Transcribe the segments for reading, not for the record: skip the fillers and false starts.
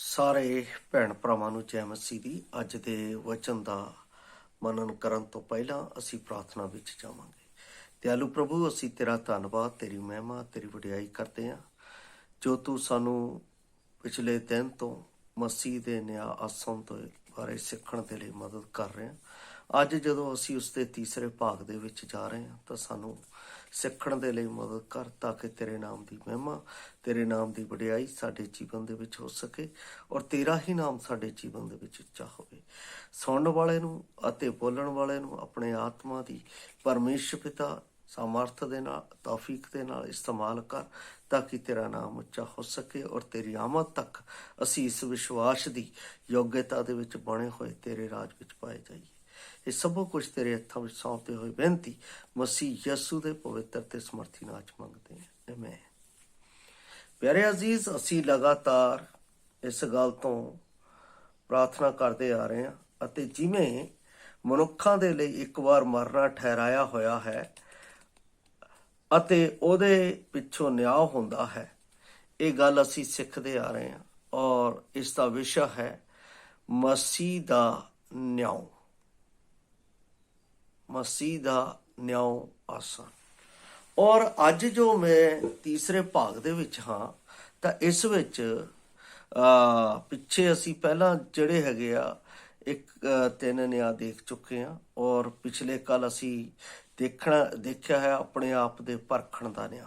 ਸਾਰੇ ਭੈਣ ਭਰਾਵਾਂ ਨੂੰ ਜੈ ਮਸੀਹ ਦੀ। ਅੱਜ ਦੇ ਵਚਨ ਦਾ ਮਨਨ ਕਰਨ ਤੋਂ ਪਹਿਲਾਂ ਅਸੀਂ ਪ੍ਰਾਰਥਨਾ ਵਿੱਚ ਜਾਵਾਂਗੇ। ਦਿਆਲੂ ਪ੍ਰਭੂ, ਅਸੀਂ ਤੇਰਾ ਧੰਨਵਾਦ, ਤੇਰੀ ਮਹਿਮਾ, ਤੇਰੀ ਵਡਿਆਈ ਕਰਦੇ ਹਾਂ ਜੋ ਤੂੰ ਸਾਨੂੰ ਪਿਛਲੇ ਦਿਨ ਤੋਂ ਮਸੀਹ ਦੇ ਨਿਆਂ ਆਸਣ ਦੇ ਬਾਰੇ ਸਿੱਖਣ ਦੇ ਲਈ ਮਦਦ ਕਰ ਰਹੇ ਹਾਂ। ਅੱਜ ਜਦੋਂ ਅਸੀਂ ਉਸ ਦੇ ਤੀਸਰੇ ਭਾਗ ਦੇ ਵਿੱਚ ਜਾ ਰਹੇ ਹਾਂ ਤਾਂ ਸਾਨੂੰ ਸਿੱਖਣ ਦੇ ਲਈ ਮਦਦ ਕਰ, ਤਾਂ ਕਿ ਤੇਰੇ ਨਾਮ ਦੀ ਮਹਿਮਾ, ਤੇਰੇ ਨਾਮ ਦੀ ਵਡਿਆਈ ਸਾਡੇ ਜੀਵਨ ਦੇ ਵਿੱਚ ਹੋ ਸਕੇ ਔਰ ਤੇਰਾ ਹੀ ਨਾਮ ਸਾਡੇ ਜੀਵਨ ਦੇ ਵਿੱਚ ਉੱਚਾ ਹੋਵੇ। ਸੁਣਨ ਵਾਲੇ ਨੂੰ ਅਤੇ ਬੋਲਣ ਵਾਲੇ ਨੂੰ ਆਪਣੇ ਆਤਮਾ ਦੀ ਪਰਮੇਸ਼ਰ ਪਿਤਾ ਸਾਮਰਥ ਦੇ ਨਾਲ, ਤੌਫੀਕ ਦੇ ਨਾਲ ਇਸਤੇਮਾਲ ਕਰ, ਤਾਂ ਕਿ ਤੇਰਾ ਨਾਮ ਉੱਚਾ ਹੋ ਸਕੇ ਔਰ ਤੇਰੀ ਆਮਦ ਤੱਕ ਅਸੀਂ ਇਸ ਵਿਸ਼ਵਾਸ ਦੀ ਯੋਗਤਾ ਦੇ ਵਿੱਚ ਬਣੇ ਹੋਏ ਤੇਰੇ ਰਾਜ ਵਿੱਚ ਪਾਏ ਜਾਈਏ। ਇਹ ਸਭ ਕੁਝ ਤੇਰੇ ਹੱਥਾਂ ਵਿੱਚ ਸੌਂਪਦੇ ਹੋਏ ਬੇਨਤੀ ਮਸੀਹ ਯਸੂ ਦੇ ਪਵਿੱਤਰ ਤੇ ਸਮਰਥੀ ਨਾਮ ਚ ਮੰਗਦੇ ਹਾਂ, ਆਮੀਨ। ਪਿਆਰੇ ਅਜ਼ੀਜ਼, ਅਸੀਂ ਲਗਾਤਾਰ ਇਸ ਗੱਲ ਤੋਂ ਪ੍ਰਾਰਥਨਾ ਕਰਦੇ ਆ ਰਹੇ ਹਾਂ ਅਤੇ ਜਿਵੇਂ ਮਨੁੱਖਾਂ ਦੇ ਲਈ ਇੱਕ ਵਾਰ ਮਰਨਾ ਠਹਿਰਾਇਆ ਹੋਇਆ ਹੈ ਅਤੇ ਉਹਦੇ ਪਿੱਛੋਂ ਨਿਆਂ ਹੁੰਦਾ ਹੈ, ਇਹ ਗੱਲ ਅਸੀਂ ਸਿੱਖਦੇ ਆ ਰਹੇ ਹਾਂ ਔਰ ਇਸ ਦਾ ਵਿਸ਼ਾ ਹੈ ਮਸੀਹ ਦਾ ਨਿਆਂ, ਮਸੀਹ ਦਾ ਨਿਆਂ ਆਸਣ। ਔਰ ਅੱਜ ਜੋ ਮੈਂ ਤੀਸਰੇ ਭਾਗ ਦੇ ਵਿੱਚ ਹਾਂ ਤਾਂ ਇਸ ਵਿੱਚ ਪਿੱਛੇ ਅਸੀਂ ਪਹਿਲਾਂ ਜਿਹੜੇ ਹੈਗੇ ਆ 3 ਨਿਆਂ ਦੇਖ ਚੁੱਕੇ ਹਾਂ ਔਰ ਪਿਛਲੇ ਕੱਲ ਅਸੀਂ ਦੇਖਿਆ ਹੈ ਆਪਣੇ ਆਪ ਦੇ ਪਰਖਣ ਦਾ ਨਿਆਂ,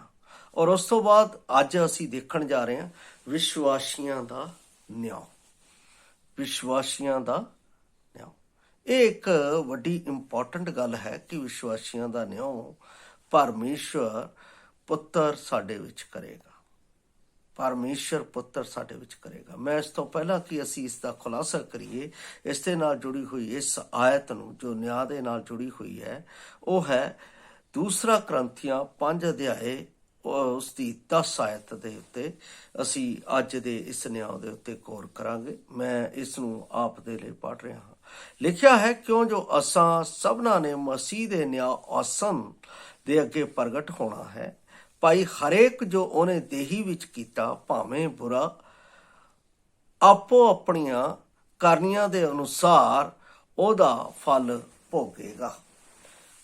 ਔਰ ਉਸ ਤੋਂ ਬਾਅਦ ਅੱਜ ਅਸੀਂ ਦੇਖਣ ਜਾ ਰਹੇ ਹਾਂ ਵਿਸ਼ਵਾਸੀਆਂ ਦਾ ਨਿਆਂ। ਵਿਸ਼ਵਾਸੀਆਂ ਦਾ ਨਿਆਂ ਇਹ ਇੱਕ ਵੱਡੀ ਇੰਪੋਰਟੈਂਟ ਗੱਲ ਹੈ ਕਿ ਵਿਸ਼ਵਾਸੀਆਂ ਦਾ ਨਿਆਂ ਪਰਮੇਸ਼ਰ ਪੁੱਤਰ ਸਾਡੇ ਵਿੱਚ ਕਰੇਗਾ। ਪਰਮੇਸ਼ਰ ਪੁੱਤਰ ਸਾਡੇ ਵਿੱਚ ਕਰੇਗਾ। ਮੈਂ ਇਸ ਤੋਂ ਪਹਿਲਾਂ ਕਿ ਅਸੀਂ ਇਸ ਦਾ ਖੁਲਾਸਾ ਕਰੀਏ, ਇਸ ਦੇ ਨਾਲ ਜੁੜੀ ਹੋਈ ਇਸ ਆਇਤ ਨੂੰ ਜੋ ਨਿਆਂ ਦੇ ਨਾਲ ਜੁੜੀ ਹੋਈ ਹੈ, ਉਹ ਹੈ 2 ਕਰੰਥੀਆਂ 5 ਅਧਿਆਏ ਉਸ ਦੀ 10 ਆਇਤ ਦੇ ਉੱਤੇ ਅਸੀਂ ਅੱਜ ਦੇ ਇਸ ਨਿਆਂ ਦੇ ਉੱਤੇ ਗੌਰ ਕਰਾਂਗੇ। ਮੈਂ ਇਸ ਨੂੰ ਆਪ ਦੇ ਲਈ ਪੜ੍ਹ ਰਿਹਾ ਹਾਂ। ਲਿਖਿਆ ਹੈ, ਕਿਉਂ ਜੋ ਅਸਾਂ ਸਭਨਾਂ ਨੇ ਮਸੀਹ ਦੇ ਨਿਆਂ ਆਸਣ ਦੇ ਅੱਗੇ ਪ੍ਰਗਟ ਹੋਣਾ ਹੈ, ਭਾਈ ਹਰੇਕ ਜੋ ਉਹਨੇ ਦੇਹੀ ਵਿੱਚ ਕੀਤਾ, ਭਾਵੇਂ ਬੁਰਾ, ਆਪੋ ਆਪਣੀਆਂ ਕਰਨੀਆਂ ਦੇ ਅਨੁਸਾਰ ਉਹਦਾ ਫਲ ਭੋਗੇਗਾ।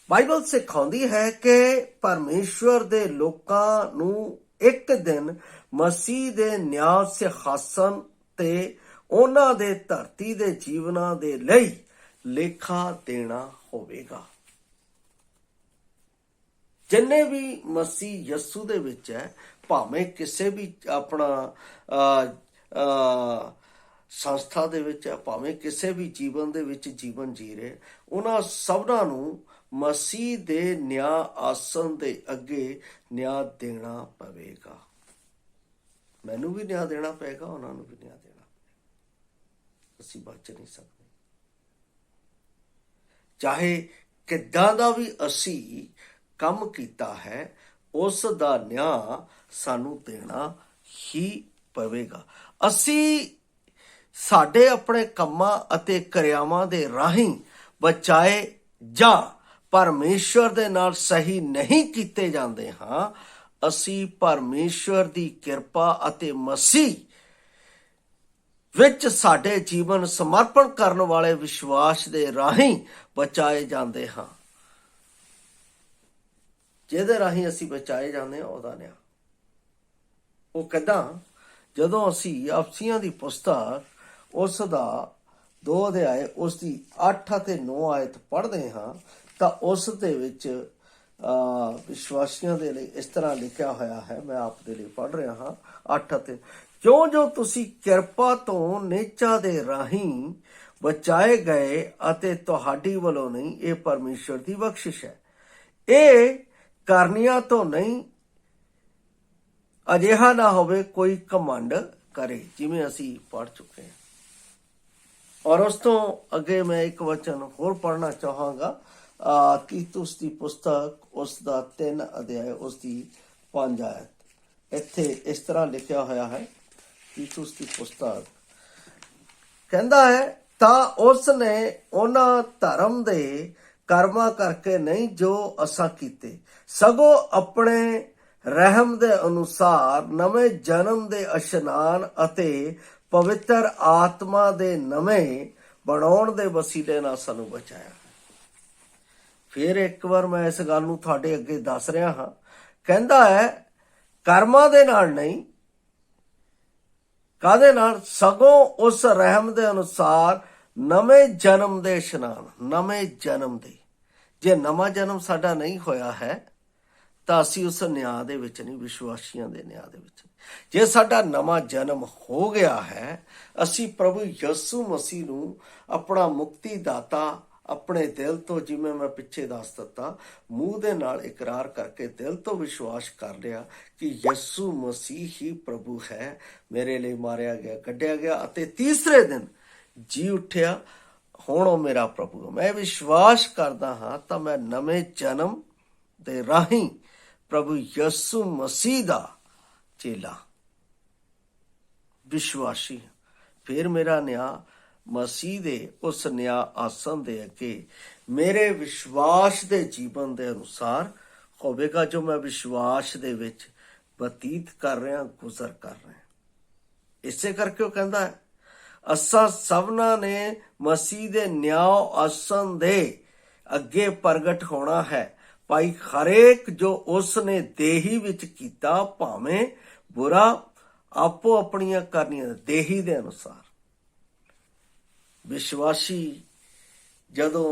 ਬਾਈਬਲ ਸਿਖਾਉਂਦੀ ਹੈ ਕਿ ਪਰਮੇਸ਼ਵਰ ਦੇ ਲੋਕਾਂ ਨੂੰ ਇੱਕ ਦਿਨ ਮਸੀਹ ਦੇ ਨਿਆਂ ਸਿੰਘਾਸਣ ਤੇ ਉਹਨਾਂ ਦੇ ਧਰਤੀ ਦੇ ਜੀਵਨਾਂ ਦੇ ਲਈ ਲੇਖਾ ਦੇਣਾ ਹੋਵੇਗਾ। ਜਿੰਨੇ ਵੀ ਮਸੀਹ ਯਸੂ ਦੇ ਵਿੱਚ ਹੈ, ਭਾਵੇਂ ਕਿਸੇ ਵੀ ਆਪਣਾ ਸੰਸਥਾ ਦੇ ਵਿੱਚ ਹੈ, ਭਾਵੇਂ ਕਿਸੇ ਵੀ ਜੀਵਨ ਦੇ ਵਿੱਚ ਜੀਵਨ ਜੀ ਰਹੇ, ਉਹਨਾਂ ਸਭਨਾਂ ਨੂੰ ਮਸੀਹ ਦੇ ਨਿਆਂ ਆਸਣ ਦੇ ਅੱਗੇ ਨਿਆਂ ਦੇਣਾ ਪਵੇਗਾ। ਮੈਨੂੰ ਵੀ ਨਿਆਂ ਦੇਣਾ ਪਏਗਾ, ਉਹਨਾਂ ਨੂੰ ਵੀ ਨਿਆਂ ਦੇਣਾ ਪਏਗਾ। ਅਸੀਂ ਬਚ ਨਹੀਂ ਸਕਦੇ। ਚਾਹੇ ਕਿੱਦਾਂ ਦਾ ਵੀ ਅਸੀਂ ਕੰਮ ਕੀਤਾ ਹੈ, ਉਸ ਦਾ ਨਿਆਂ ਸਾਨੂੰ ਦੇਣਾ ਹੀ ਪਵੇਗਾ। ਅਸੀਂ ਸਾਡੇ ਆਪਣੇ ਕੰਮਾਂ ਅਤੇ ਕਿਰਿਆਵਾਂ ਦੇ ਰਾਹੀਂ ਬਚਾਏ ਜਾਂ ਪਰਮੇਸ਼ਵਰ ਦੇ ਨਾਲ ਸਹੀ ਨਹੀਂ ਕੀਤੇ ਜਾਂਦੇ ਹਾਂ, ਅਸੀਂ ਪਰਮੇਸ਼ਵਰ ਦੀ ਕਿਰਪਾ ਅਤੇ ਮਸੀਹ ਵਿੱਚ ਸਾਡੇ ਜੀਵਨ ਸਮਰਪਣ ਕਰਨ ਵਾਲੇ ਵਿਸ਼ਵਾਸ ਦੇ ਰਾਹੀਂ ਬਚਾਏ ਜਾਂਦੇ ਹਾਂ। ਜਿਹਦੇ ਰਾਹੀਂ ਅਸੀਂ ਬਚਾਏ ਜਾਂਦੇ ਹਾਂ, ਉਹਦਾ ਨਿਆਂ। ਉਹ ਕਿੱਦਾਂ? ਜਦੋਂ ਅਸੀਂ ਅਫਸੀਆਂ ਦੀ ਪੁਸਤਕ ਉਸ ਦਾ 2 ਅਧਿਆਏ ਉਸ ਦੀ 8 ਅਤੇ 9 ਆਇਤ ਪੜ੍ਹਦੇ ਹਾਂ ਤਾਂ ਉਸ ਦੇ ਵਿੱਚ ਵਿਸ਼ਵਾਸੀਆਂ ਦੇ ਲਈ ਇਸ ਤਰ੍ਹਾਂ ਲਿਖਿਆ ਹੋਇਆ ਹੈ। ਮੈਂ ਆਪ ਦੇ ਲਈ ਪੜ੍ਹ ਰਿਹਾ ਹਾਂ 8 ਅਤੇ ਕਿਉਂ ਜੋ ਤੁਸੀਂ ਕਿਰਪਾ ਤੋਂ ਨੇਚਾ ਦੇ ਰਾਹੀਂ ਬਚਾਏ ਗਏ ਅਤੇ ਤੁਹਾਡੀ ਵੱਲੋਂ ਨਹੀਂ, ਇਹ ਪਰਮੇਸ਼ਰ ਦੀ ਬਖਸ਼ਿਸ਼ ਹੈ। ਇਹ ਕਰਨੀਆਂ ਤੋਂ ਨਹੀਂ, ਅਜਿਹਾ ਨਾ ਹੋਵੇ ਕੋਈ ਘਮੰਡ ਕਰੇ, ਜਿਵੇਂ ਅਸੀਂ ਪੜ੍ਹ ਚੁੱਕੇ ਹਾਂ। ਔਰ ਉਸ ਤੋਂ ਅੱਗੇ ਮੈਂ ਇੱਕ ਵਚਨ ਹੋਰ ਪੜ੍ਹਨਾ ਚਾਹਾਂਗਾ, ਤੀਤੁਸ ਦੀ ਪੁਸਤਕ ਉਸ ਦਾ 3 ਅਧਿਆਏ ਉਸ ਦੀ 5 ਆਇਤ। ਇੱਥੇ ਇਸ ਤਰ੍ਹਾਂ ਲਿਖਿਆ ਹੋਇਆ ਹੈ, ਤੀਤੁਸ ਦੀ ਪੁਸਤਕ ਕਹਿੰਦਾ ਹੈ, ਤਾਂ ਉਸ ਨੇ ਉਹਨਾਂ ਧਰਮ ਦੇ ਕਰਮਾਂ ਕਰਕੇ ਨਹੀਂ ਜੋ ਅਸਾਂ ਕੀਤੇ, ਸਗੋਂ ਆਪਣੇ ਰਹਿਮ ਦੇ ਅਨੁਸਾਰ ਨਵੇਂ ਜਨਮ ਦੇ ਇਸ਼ਨਾਨ ਅਤੇ ਪਵਿੱਤਰ ਆਤਮਾ ਦੇ ਨਵੇਂ ਬਣਾਉਣ ਦੇ ਵਸੀਲੇ ਨਾਲ ਸਾਨੂੰ ਬਚਾਇਆ। ਫਿਰ ਇੱਕ ਵਾਰ ਮੈਂ ਇਸ ਗੱਲ ਨੂੰ ਤੁਹਾਡੇ ਅੱਗੇ ਦੱਸ ਰਿਹਾ ਹਾਂ। ਕਹਿੰਦਾ ਹੈ ਕਰਮਾਂ ਦੇ ਨਾਲ ਨਹੀਂ, ਕਾਹਦੇ ਨਾਲ? ਸਗੋਂ ਉਸ ਰਹਿਮ ਦੇ ਅਨੁਸਾਰ ਨਵੇਂ ਜਨਮ ਦੇ ਇਸ਼ਨਾਨ, ਨਵੇਂ ਜਨਮ ਦੇ। ਜੇ ਨਵਾਂ ਜਨਮ ਸਾਡਾ ਨਹੀਂ ਹੋਇਆ ਹੈ ਤਾਂ ਅਸੀਂ ਉਸ ਨਿਆਂ ਦੇ ਵਿੱਚ ਨਹੀਂ, ਵਿਸ਼ਵਾਸੀਆਂ ਦੇ ਨਿਆਂ ਦੇ ਵਿੱਚ। ਜੇ ਸਾਡਾ ਨਵਾਂ ਜਨਮ ਹੋ ਗਿਆ ਹੈ, ਅਸੀਂ ਪ੍ਰਭੂ ਯਿਸੂ ਮਸੀਹ ਨੂੰ ਆਪਣਾ ਮੁਕਤੀ ਦਾਤਾ ਆਪਣੇ ਦਿਲ ਤੋਂ, ਜਿਵੇਂ ਮੈਂ ਪਿੱਛੇ ਦੱਸ ਦਿੱਤਾ, ਮੂੰਹ ਦੇ ਨਾਲ ਇਕਰਾਰ ਕਰਕੇ ਦਿਲ ਤੋਂ ਵਿਸ਼ਵਾਸ ਕਰ ਲਿਆ ਕਿ ਯਿਸੂ ਮਸੀਹ ਹੀ ਪ੍ਰਭੂ ਹੈ, ਮੇਰੇ ਲਈ ਮਾਰਿਆ ਗਿਆ, ਕੱਢਿਆ ਗਿਆ ਅਤੇ ਤੀਸਰੇ ਦਿਨ ਜੀ ਉੱਠਿਆ, ਹੁਣ ਉਹ ਮੇਰਾ ਪ੍ਰਭੂ ਹੈ। ਮੈਂ ਵਿਸ਼ਵਾਸ ਕਰਦਾ ਹਾਂ ਤਾਂ ਮੈਂ ਨਵੇਂ ਜਨਮ ਦੇ ਰਾਹੀਂ ਪ੍ਰਭੂ ਯਿਸੂ ਮਸੀਹ ਦਾ ਚੇਲਾ, ਵਿਸ਼ਵਾਸੀ। ਫਿਰ ਮੇਰਾ ਨਿਆਂ ਮਸੀਹ ਦੇ ਉਸ ਨਿਆਂ ਆਸਨ ਦੇ ਅੱਗੇ ਮੇਰੇ ਵਿਸ਼ਵਾਸ ਦੇ ਜੀਵਨ ਦੇ ਅਨੁਸਾਰ ਹੋਵੇਗਾ, ਜੋ ਮੈਂ ਵਿਸ਼ਵਾਸ ਦੇ ਵਿੱਚ ਬਤੀਤ ਕਰ ਰਿਹਾ, ਗੁਜ਼ਰ ਕਰ ਰਿਹਾ। ਇਸੇ ਕਰਕੇ ਉਹ ਕਹਿੰਦਾ ਹੈ ਅਸਾਂ ਸਭਨਾਂ ਨੇ ਮਸੀਹ ਦੇ ਨਿਆਂ ਆਸਨ ਦੇ ਅੱਗੇ ਪ੍ਰਗਟ ਹੋਣਾ ਹੈ, ਭਾਈ ਹਰੇਕ ਜੋ ਉਸ ਨੇ ਦੇਹੀ ਵਿੱਚ ਕੀਤਾ, ਭਾਵੇਂ ਬੁਰਾ ਆਪੋ ਆਪਣੀਆਂ ਕਰਨੀਆਂ, ਦੇਹੀ ਦੇ ਅਨੁਸਾਰ। ਵਿਸ਼ਵਾਸੀ ਜਦੋਂ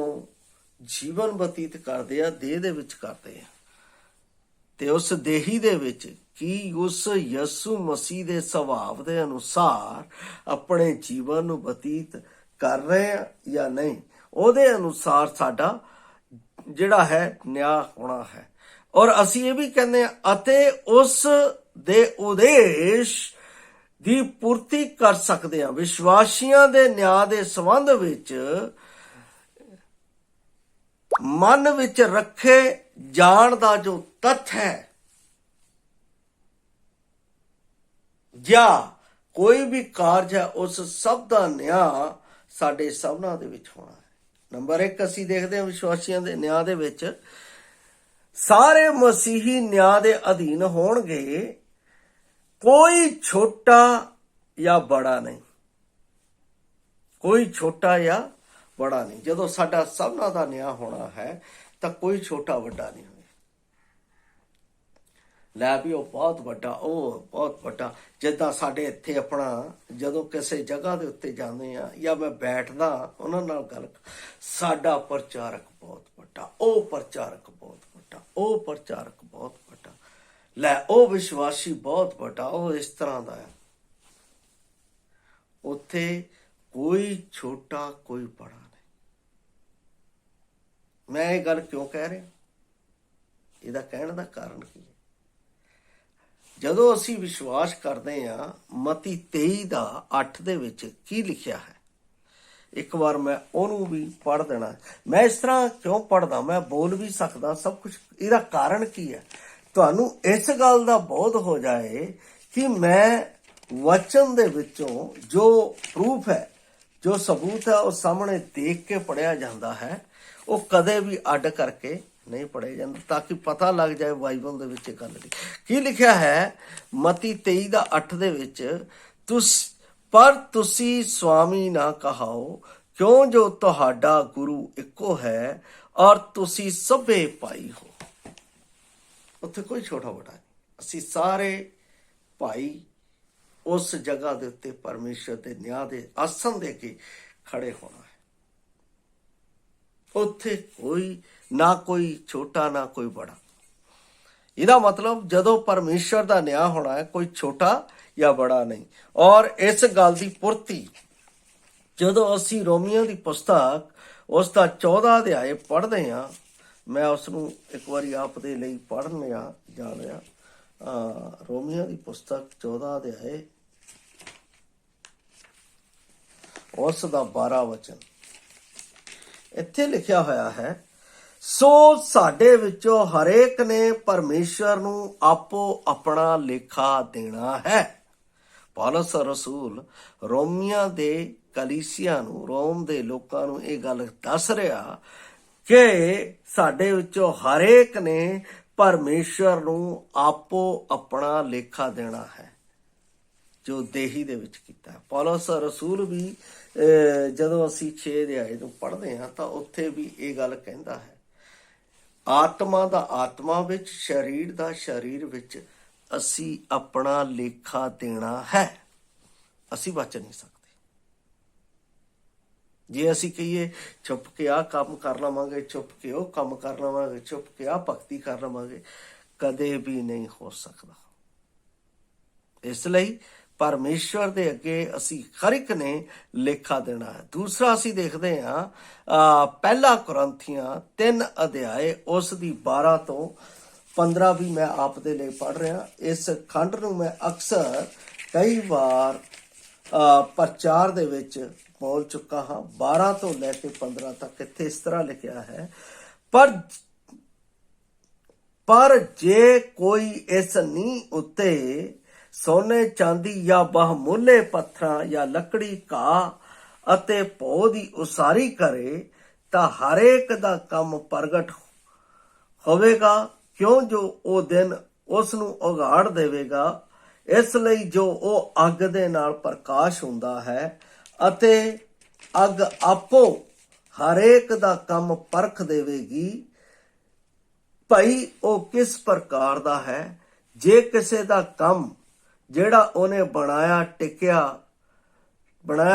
ਜੀਵਨ ਬਤੀਤ ਕਰਦੇ ਆ, ਦੇਹ ਦੇ ਵਿੱਚ ਕਰਦੇ ਆ, ਤੇ ਉਸ ਦੇਹੀ ਦੇ ਵਿੱਚ ਕੀ ਉਸ ਯਿਸੂ ਮਸੀਹ ਦੇ ਸੁਭਾਅ ਦੇ ਅਨੁਸਾਰ ਆਪਣੇ ਜੀਵਨ ਨੂੰ ਬਤੀਤ ਕਰ ਰਹੇ ਆ ਜਾਂ ਨਹੀਂ, ਉਹਦੇ ਅਨੁਸਾਰ ਸਾਡਾ ਜਿਹੜਾ ਹੈ ਨਿਆਂ ਹੋਣਾ ਹੈ। ਔਰ ਅਸੀਂ ਇਹ ਵੀ ਕਹਿੰਦੇ ਆ ਅਤੇ ਉਸ ਦੇ ਉਦੇਸ਼ ਦੀ ਪੂਰਤੀ ਕਰ ਸਕਦੇ ਹਾਂ। ਵਿਸ਼ਵਾਸੀਆਂ ਦੇ ਨਿਆਂ ਦੇ ਸੰਬੰਧ ਵਿੱਚ ਮਨ ਵਿੱਚ ਰੱਖੇ ਜਾਣ ਦਾ ਜੋ ਤੱਥ ਹੈ ਜਾਂ ਕੋਈ ਵੀ ਕਾਰਜ ਹੈ, ਉਸ ਸਭ ਦਾ ਨਿਆਂ ਸਾਡੇ ਸਭਨਾਂ ਦੇ ਵਿੱਚ ਹੋਣਾ ਹੈ। ਨੰਬਰ 1 ਅਸੀਂ ਦੇਖਦੇ ਹਾਂ ਵਿਸ਼ਵਾਸੀਆਂ ਦੇ ਨਿਆਂ ਦੇ ਵਿੱਚ ਸਾਰੇ ਮਸੀਹੀ ਨਿਆਂ ਦੇ ਅਧੀਨ ਹੋਣਗੇ, ਕੋਈ ਛੋਟਾ ਜਾਂ ਬੜਾ ਨਹੀਂ, ਕੋਈ ਛੋਟਾ ਜਾਂ ਬੜਾ ਨਹੀਂ। ਜਦੋਂ ਸਾਡਾ ਸਭਨਾਂ ਦਾ ਨਿਆਂ ਹੋਣਾ ਹੈ ਤਾਂ ਕੋਈ ਛੋਟਾ ਵੱਡਾ ਨਹੀਂ ਹੋਵੇ। ਲੈ ਵੀ ਉਹ ਬਹੁਤ ਵੱਡਾ, ਉਹ ਬਹੁਤ ਵੱਡਾ। ਜਿੱਦਾਂ ਸਾਡੇ ਇੱਥੇ ਆਪਣਾ ਜਦੋਂ ਕਿਸੇ ਜਗ੍ਹਾ ਦੇ ਉੱਤੇ ਜਾਂਦੇ ਆ ਜਾਂ ਮੈਂ ਬੈਠਦਾ ਉਹਨਾਂ ਨਾਲ ਗੱਲ, ਸਾਡਾ ਪ੍ਰਚਾਰਕ ਬਹੁਤ ਵੱਡਾ, ਉਹ ਪ੍ਰਚਾਰਕ ਬਹੁਤ ਵੱਡਾ, ਉਹ ਪ੍ਰਚਾਰਕ ਬਹੁਤ ਵੱਡਾ, ਲੈ ਉਹ ਵਿਸ਼ਵਾਸੀ ਬਹੁਤ ਵੱਡਾ, ਉਹ ਇਸ ਤਰ੍ਹਾਂ ਦਾ ਹੈ। ਉੱਥੇ ਕੋਈ ਛੋਟਾ ਕੋਈ ਬੜਾ ਨਹੀਂ। ਮੈਂ ਇਹ ਗੱਲ ਕਿਉਂ ਕਹਿ ਰਿਹਾ? ਇਹਦਾ ਕਹਿਣ ਦਾ ਕਾਰਨ ਕੀ ਹੈ? ਜਦੋਂ ਅਸੀਂ ਵਿਸ਼ਵਾਸ ਕਰਦੇ ਹਾਂ, ਮਤੀ 23 ਦਾ 8 ਦੇ ਵਿੱਚ ਕੀ ਲਿਖਿਆ ਹੈ, ਇੱਕ ਵਾਰ ਮੈਂ ਉਹਨੂੰ ਵੀ ਪੜ੍ਹ ਦੇਣਾ। ਮੈਂ ਇਸ ਤਰ੍ਹਾਂ ਕਿਉਂ ਪੜ੍ਹਦਾ, ਮੈਂ ਬੋਲ ਵੀ ਸਕਦਾ ਸਭ ਕੁਝ। ਇਹਦਾ ਕਾਰਨ ਕੀ ਹੈ? ਤੁਹਾਨੂੰ ਇਸ ਗੱਲ ਦਾ ਬੋਧ ਹੋ ਜਾਏ ਕਿ ਮੈਂ ਵਚਨ ਦੇ ਵਿੱਚੋਂ ਜੋ ਪ੍ਰੂਫ ਹੈ, ਜੋ ਸਬੂਤ ਹੈ, ਉਹ ਸਾਹਮਣੇ ਦੇਖ ਕੇ ਪੜ੍ਹਿਆ ਜਾਂਦਾ ਹੈ। ਉਹ ਕਦੇ ਵੀ ਅੱਡ ਕਰਕੇ ਨਹੀਂ ਪੜ੍ਹਿਆ ਜਾਂਦਾ, ਤਾਂ ਕਿ ਪਤਾ ਲੱਗ ਜਾਏ ਬਾਈਬਲ ਦੇ ਵਿੱਚ ਗੱਲ ਕੀ ਲਿਖਿਆ ਹੈ। ਮਤੀ 23 ਦਾ 8 ਦੇ ਵਿੱਚ ਪਰ ਤੁਸੀਂ ਸੁਆਮੀ ਨਾ ਕਹਾਓ, ਕਿਉਂ ਜੋ ਤੁਹਾਡਾ ਗੁਰੂ ਇੱਕੋ ਹੈ ਔਰ ਤੁਸੀਂ ਸਭੇ ਭਾਈ ਹੋ। ਉੱਥੇ ਕੋਈ ਛੋਟਾ ਵੱਡਾ ਨਹੀਂ, ਅਸੀਂ ਸਾਰੇ ਭਾਈ ਉਸ ਜਗ੍ਹਾ ਦੇ ਉੱਤੇ ਪਰਮੇਸ਼ਰ ਦੇ ਨਿਆਂ ਦੇ ਆਸਣ ਦੇ ਕੇ ਖੜੇ ਹੋਣਾ ਹੈ। ਉੱਥੇ ਕੋਈ ਨਾ ਕੋਈ ਛੋਟਾ ਨਾ ਕੋਈ ਬੜਾ। ਇਹਦਾ ਮਤਲਬ ਜਦੋਂ ਪਰਮੇਸ਼ਰ ਦਾ ਨਿਆਂ ਹੋਣਾ ਹੈ, ਕੋਈ ਛੋਟਾ ਜਾਂ ਬੜਾ ਨਹੀਂ। ਔਰ ਇਸ ਗੱਲ ਦੀ ਪੂਰਤੀ ਜਦੋਂ ਅਸੀਂ ਰੋਮੀਆਂ ਦੀ ਪੁਸਤਕ ਉਸ ਦਾ 14 ਅਧਿਆਇ ਪੜ੍ਹਦੇ ਹਾਂ, ਮੈਂ ਉਸ ਨੂੰ ਇੱਕ ਵਾਰੀ ਆਪ ਦੇ ਲਈ ਪੜ੍ਹ ਲਿਆ ਜਾ ਲਿਆ। ਰੋਮੀਆਂ ਦੀ ਪੁਸਤਕ 14 ਅਧਿਆਇ ਉਸ ਦਾ 12 ਵਚਨ ਇੱਥੇ ਲਿਖਿਆ ਹੋਇਆ ਹੈ, ਸੋ ਸਾਡੇ ਵਿੱਚੋਂ ਹਰੇਕ ਨੇ ਪਰਮੇਸ਼ਰ ਨੂੰ ਆਪੋ ਆਪਣਾ ਲੇਖਾ ਦੇਣਾ ਹੈ। ਪੌਲਸ ਰਸੂਲ ਰੋਮੀਆਂ ਦੇ ਕਲੀਸਿਆ ਨੂੰ, ਰੋਮ ਦੇ ਲੋਕਾਂ ਨੂੰ ਇਹ ਗੱਲ ਦੱਸ ਰਿਹਾ ਕਿ ਸਾਡੇ ਵਿੱਚੋਂ ਹਰੇਕ ਨੇ ਪਰਮੇਸ਼ਰ ਨੂੰ ਆਪੋ ਆਪਣਾ ਲੇਖਾ ਦੇਣਾ ਹੈ ਜੋ ਦੇਹੀ ਦੇ ਵਿੱਚ ਕੀਤਾ ਹੈ। ਪੌਲਸ ਰਸੂਲ ਵੀ ਜਦੋਂ ਅਸੀਂ 6 ਅਧਿਆਏ ਨੂੰ ਪੜ੍ਹਦੇ ਹਾਂ ਤਾਂ ਉੱਥੇ ਵੀ ਇਹ ਗੱਲ ਕਹਿੰਦਾ ਹੈ, ਆਤਮਾ ਦਾ ਆਤਮਾ ਵਿੱਚ, ਸਰੀਰ ਦਾ ਸਰੀਰ ਵਿੱਚ ਅਸੀਂ ਆਪਣਾ ਲੇਖਾ ਦੇਣਾ ਹੈ। ਅਸੀਂ ਬਚ ਨਹੀਂ ਸਕਦੇ। ਜੇ ਅਸੀਂ ਕਹੀਏ ਛੁਪ ਕੇ ਆਹ ਕੰਮ ਕਰ ਲਵਾਂਗੇ, ਛੁਪ ਕੇ ਉਹ ਕੰਮ ਕਰ ਲਵਾਂਗੇ, ਛੁਪ ਕੇ ਆਹ ਭਗਤੀ ਕਰ ਲਵਾਂਗੇ, ਕਦੇ ਵੀ ਨਹੀਂ ਹੋ ਸਕਦਾ। ਇਸ ਲਈ ਪਰਮੇਸ਼ਵਰ ਦੇ ਅੱਗੇ ਅਸੀਂ ਹਰ ਇੱਕ ਨੇ ਲੇਖਾ ਦੇਣਾ ਹੈ। ਦੂਸਰਾ ਅਸੀਂ ਦੇਖਦੇ ਹਾਂ ਪਹਿਲਾ ਕੁਰਿੰਥੀਆਂ 3 ਅਧਿਆਏ ਉਸ ਦੀ 12 ਤੋਂ 15 ਵੀ ਮੈਂ ਆਪ ਦੇ ਲਈ ਪੜ੍ਹ ਰਿਹਾ। ਇਸ ਖੰਡ ਨੂੰ ਮੈਂ ਅਕਸਰ ਕਈ ਵਾਰ ਪ੍ਰਚਾਰ ਦੇ ਵਿੱਚ ਬੋਲ ਚੁੱਕਾ ਹਾਂ। 12 ਤੋਂ ਲੈ ਕੇ 15 ਤੱਕ ਇੱਥੇ ਇਸ ਤਰ੍ਹਾਂ ਲਿਖਿਆ ਹੈ, ਪਰ ਜੇ ਕੋਈ ਇਸ ਨੀਂਹ ਉੱਤੇ ਸੋਨੇ ਚਾਂਦੀ ਜਾਂ ਬਹੁਮੁੱਲੇ ਪੱਥਰਾਂ ਜਾਂ ਲੱਕੜੀ ਘਾਹ ਅਤੇ ਭੋਂ ਦੀ ਉਸਾਰੀ ਕਰੇ ਤਾਂ ਹਰੇਕ ਦਾ ਕੰਮ ਪ੍ਰਗਟ ਹੋਵੇਗਾ, ਕਿਉਂ ਜੋ ਉਹ ਦਿਨ ਉਸ ਨੂੰ ਉਘਾੜ ਦੇਵੇਗਾ। ਇਸ ਲਈ ਜੋ ਉਹ ਅੱਗ ਦੇ ਨਾਲ ਪ੍ਰਕਾਸ਼ ਹੁੰਦਾ ਹੈ ਅਤੇ ਅੱਗ ਆਪੋ ਹਰੇਕ ਦਾ ਕੰਮ ਪਰਖ ਦੇਵੇਗੀ ਭਈ ਉਹ ਕਿਸ ਪ੍ਰਕਾਰ ਦਾ ਹੈ। ਜੇ ਕਿਸੇ ਦਾ ਕੰਮ ਜਿਹੜਾ ਉਹਨੇ ਬਣਾਇਆ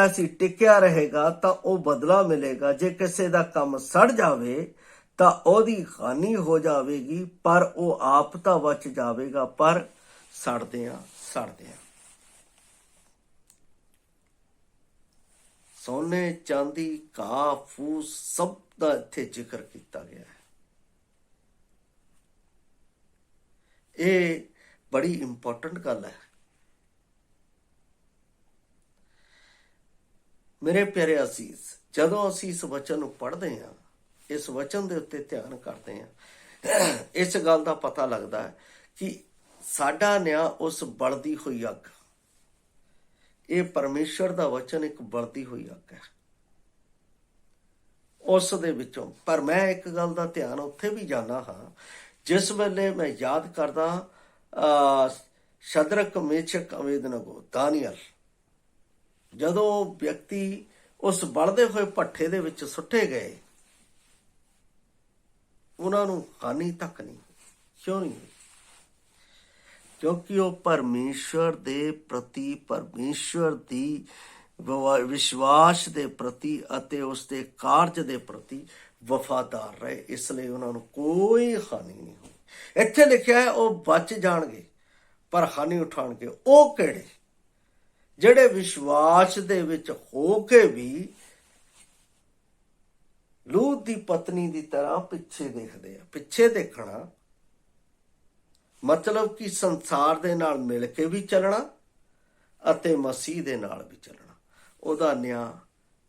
ਸੀ ਟਿਕਿਆ ਰਹੇਗਾ ਤਾਂ ਉਹ ਬਦਲਾ ਮਿਲੇਗਾ। ਜੇ ਕਿਸੇ ਦਾ ਕੰਮ ਸੜ ਜਾਵੇ ਤਾਂ ਉਹਦੀ ਹਾਨੀ ਹੋ ਜਾਵੇਗੀ, ਪਰ ਉਹ ਆਪ ਤਾਂ ਬਚ ਜਾਵੇਗਾ, ਪਰ ਸੜਦਿਆਂ ਸੋਨੇ ਚਾਂਦੀ ਘਾਹ ਫੂਸ ਸਭ ਦਾ ਇੱਥੇ ਜ਼ਿਕਰ ਕੀਤਾ ਗਿਆ ਹੈ। ਇਹ ਬੜੀ ਇੰਪੋਰਟੈਂਟ ਗੱਲ ਹੈ। ਮੇਰੇ ਪਿਆਰੇ ਅਸੀਸ, ਜਦੋਂ ਅਸੀਂ ਇਸ ਵਚਨ ਨੂੰ ਪੜ੍ਹਦੇ ਹਾਂ, ਇਸ ਵਚਨ ਦੇ ਉੱਤੇ ਧਿਆਨ ਕਰਦੇ ਹਾਂ, ਇਸ ਗੱਲ ਦਾ ਪਤਾ ਲੱਗਦਾ ਹੈ ਕਿ ਸਾਡਾ ਨਿਆਂ ਉਸ ਬਲਦੀ ਹੋਈ ਅੱਗ, ਇਹ ਪਰਮੇਸ਼ਰ ਦਾ ਵਚਨ ਇੱਕ ਬਲਦੀ ਹੋਈ ਅੱਗ ਹੈ, ਉਸ ਦੇ ਵਿੱਚੋਂ। ਪਰ ਮੈਂ ਇੱਕ ਗੱਲ ਦਾ ਧਿਆਨ ਉੱਥੇ ਵੀ ਜਾਂਦਾ ਹਾਂ, ਜਿਸ ਵੇਲੇ ਮੈਂ ਯਾਦ ਕਰਦਾ ਸ਼ਦਰਕ, ਮੇਸ਼ਕ, ਅਬੇਦਨਗੋ, ਦਾਨੀਅਲ, ਜਦੋਂ ਵਿਅਕਤੀ ਉਸ ਬਲਦੇ ਹੋਏ ਭੱਠੇ ਦੇ ਵਿੱਚ ਸੁੱਟੇ ਗਏ, ਉਹਨਾਂ ਨੂੰ ਹਾਨੀ ਤੱਕ ਨਹੀਂ। ਕਿਉਂ ਨਹੀਂ? ਕਿਉਂਕਿ ਉਹ ਪਰਮੇਸ਼ਵਰ ਦੇ ਪ੍ਰਤੀ, ਪਰਮੇਸ਼ਵਰ ਦੀ ਵਿਸ਼ਵਾਸ ਦੇ ਪ੍ਰਤੀ ਅਤੇ ਉਸ ਦੇ ਕਾਰਜ ਦੇ ਪ੍ਰਤੀ ਵਫਾਦਾਰ ਰਹੇ। ਇਸ ਲਈ ਉਹਨਾਂ ਨੂੰ ਕੋਈ ਹਾਨੀ ਨਹੀਂ ਹੋਈ। ਇੱਥੇ ਲਿਖਿਆ ਹੈ ਉਹ ਬਚ ਜਾਣਗੇ ਪਰ ਹਾਨੀ ਉਠਾਉਣਗੇ। ਉਹ ਕਿਹੜੇ? ਜਿਹੜੇ ਵਿਸ਼ਵਾਸ ਦੇ ਵਿੱਚ ਹੋ ਕੇ ਵੀ ਲੂਤ ਦੀ ਪਤਨੀ ਦੀ ਤਰ੍ਹਾਂ ਪਿੱਛੇ ਦੇਖਦੇ ਆ। ਪਿੱਛੇ ਦੇਖਣਾ ਮਤਲਬ ਕਿ ਸੰਸਾਰ ਦੇ ਨਾਲ ਮਿਲ ਕੇ ਵੀ ਚੱਲਣਾ ਅਤੇ ਮਸੀਹ ਦੇ ਨਾਲ ਵੀ ਚੱਲਣਾ। ਉਹਦਾ ਨਿਆਂ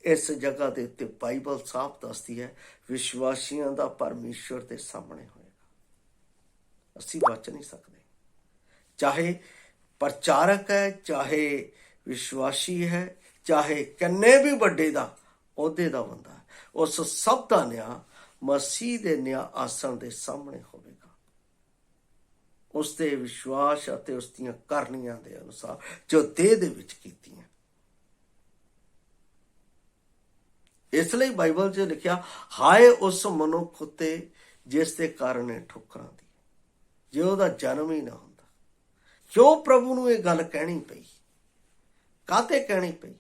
ਇਸ ਜਗ੍ਹਾ ਦੇ ਉੱਤੇ ਬਾਈਬਲ ਸਾਫ਼ ਦੱਸਦੀ ਹੈ, ਵਿਸ਼ਵਾਸੀਆਂ ਦਾ ਪਰਮੇਸ਼ਵਰ ਦੇ ਸਾਹਮਣੇ ਹੋਏਗਾ। ਅਸੀਂ ਬਚ ਨਹੀਂ ਸਕਦੇ। ਚਾਹੇ ਪ੍ਰਚਾਰਕ ਹੈ, ਚਾਹੇ ਵਿਸ਼ਵਾਸੀ ਹੈ, ਚਾਹੇ ਕਿੰਨੇ ਵੀ ਵੱਡੇ ਦਾ ਅਹੁਦੇ ਦਾ ਬੰਦਾ ਹੈ, ਉਸ ਸਭ ਦਾ ਨਿਆਂ ਮਸੀਹ ਦੇ ਨਿਆਂ ਆਸਣ ਦੇ ਸਾਹਮਣੇ ਹੋਵੇਗਾ, ਉਸ ਦੇ ਵਿਸ਼ਵਾਸ ਅਤੇ ਉਸ ਦੀਆਂ ਕਰਨੀਆਂ ਦੇ ਅਨੁਸਾਰ ਜੋ ਦੇਹ ਦੇ ਵਿੱਚ ਕੀਤੀਆਂ। ਇਸ ਲਈ ਬਾਈਬਲ 'ਚ ਲਿਖਿਆ, ਹਾਏ ਉਸ ਮਨੁੱਖ ਉੱਤੇ ਜਿਸ ਦੇ ਕਾਰਨ ਇਹ ਠੋਕਰਾਂ ਦੀ, ਜੇ ਉਹਦਾ ਜਨਮ ਹੀ ਨਾ ਹੁੰਦਾ। ਕਿਉਂ ਪ੍ਰਭੂ ਨੂੰ ਇਹ ਗੱਲ ਕਹਿਣੀ ਪਈ? ਕਾਹਤੇ ਕਹਿਣੀ ਪਈ?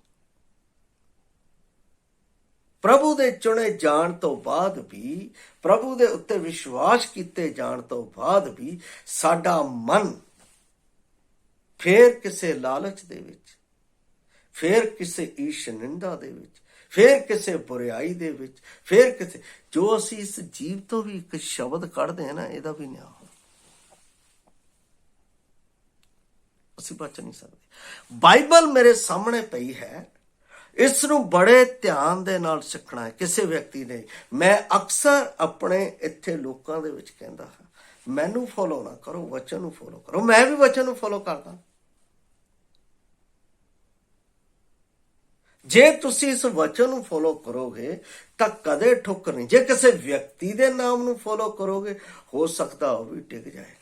ਪ੍ਰਭੂ ਦੇ ਚੁਣੇ ਜਾਣ ਤੋਂ ਬਾਅਦ ਵੀ, ਪ੍ਰਭੂ ਦੇ ਉੱਤੇ ਵਿਸ਼ਵਾਸ ਕੀਤੇ ਜਾਣ ਤੋਂ ਬਾਅਦ ਵੀ ਸਾਡਾ ਮਨ ਫੇਰ ਕਿਸੇ ਲਾਲਚ ਦੇ ਵਿੱਚ, ਫੇਰ ਕਿਸੇ ਈਰਸ਼ ਨਿੰਦਾ ਦੇ ਵਿੱਚ, ਫੇਰ ਕਿਸੇ ਬੁਰਾਈ ਦੇ ਵਿੱਚ, ਫੇਰ ਕਿਸੇ, ਜੋ ਅਸੀਂ ਇਸ ਜੀਵ ਤੋਂ ਵੀ ਇੱਕ ਸ਼ਬਦ ਕੱਢਦੇ ਹਾਂ ਨਾ, ਇਹਦਾ ਵੀ ਨਿਆਂ ਹੋ। ਅਸੀਂ ਬਚ ਨਹੀਂ ਸਕਦੇ। ਬਾਈਬਲ ਮੇਰੇ ਸਾਹਮਣੇ ਪਈ ਹੈ, ਇਸ ਨੂੰ ਬੜੇ ਧਿਆਨ ਦੇ ਨਾਲ ਸਿੱਖਣਾ ਹੈ ਕਿਸੇ ਵਿਅਕਤੀ ਨੇ। ਮੈਂ ਅਕਸਰ ਆਪਣੇ ਇੱਥੇ ਲੋਕਾਂ ਦੇ ਵਿੱਚ ਕਹਿੰਦਾ ਹਾਂ, ਮੈਨੂੰ ਫੋਲੋ ਨਾ ਕਰੋ, ਵਚਨ ਨੂੰ ਫੋਲੋ ਕਰੋ। ਮੈਂ ਵੀ ਵਚਨ ਨੂੰ ਫੋਲੋ ਕਰਦਾ। ਜੇ ਤੁਸੀਂ ਇਸ ਵਚਨ ਨੂੰ ਫੋਲੋ ਕਰੋਗੇ ਤਾਂ ਕਦੇ ਠੋਕਰ ਨਹੀਂ। ਜੇ ਕਿਸੇ ਵਿਅਕਤੀ ਦੇ ਨਾਮ ਨੂੰ ਫੋਲੋ ਕਰੋਗੇ, ਹੋ ਸਕਦਾ ਉਹ ਵੀ ਡਿੱਗ ਜਾਏ।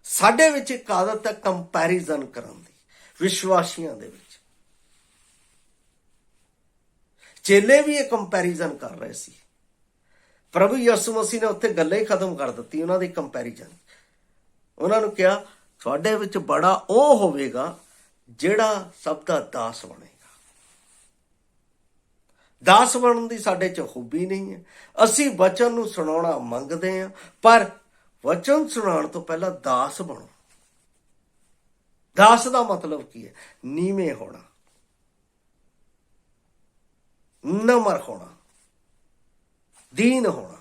ਸਾਡੇ ਵਿੱਚ ਇੱਕ ਆਦਤ ਹੈ ਕੰਪੈਰੀਜ਼ਨ ਕਰਨ ਦੀ, ਵਿਸ਼ਵਾਸੀਆਂ ਦੇ ਵਿੱਚ। ਚੇਲੇ ਵੀ ਇਹ ਕੰਪੈਰੀਜ਼ਨ ਕਰ ਰਹੇ ਸੀ। ਪ੍ਰਭੂ ਯਿਸੂ ਮਸੀਹ ਨੇ ਉੱਥੇ ਗੱਲਾਂ ਹੀ ਖਤਮ ਕਰ ਦਿੱਤੀ ਉਹਨਾਂ ਦੀ ਕੰਪੈਰੀਜ਼ਨ। ਉਹਨਾਂ ਨੂੰ ਕਿਹਾ, ਤੁਹਾਡੇ ਵਿੱਚ ਬੜਾ ਉਹ ਹੋਵੇਗਾ ਜਿਹੜਾ ਸਭ ਦਾ ਦਾਸ ਬਣੇਗਾ। ਦਾਸ ਬਣਨ ਦੀ ਸਾਡੇ 'ਚ ਖੂਬੀ ਨਹੀਂ ਹੈ। ਅਸੀਂ ਵਚਨ ਨੂੰ ਸੁਣਾਉਣਾ ਮੰਗਦੇ ਹਾਂ, ਪਰ ਵਚਨ ਸੁਣਾਉਣ ਤੋਂ ਪਹਿਲਾਂ ਦਾਸ ਬਣੋ। ਦਾਸ ਦਾ ਮਤਲਬ ਕੀ ਹੈ? ਨੀਵੇਂ ਹੋਣਾ, ਨਮਰ ਹੋਣਾ, ਦੀਨ ਹੋਣਾ।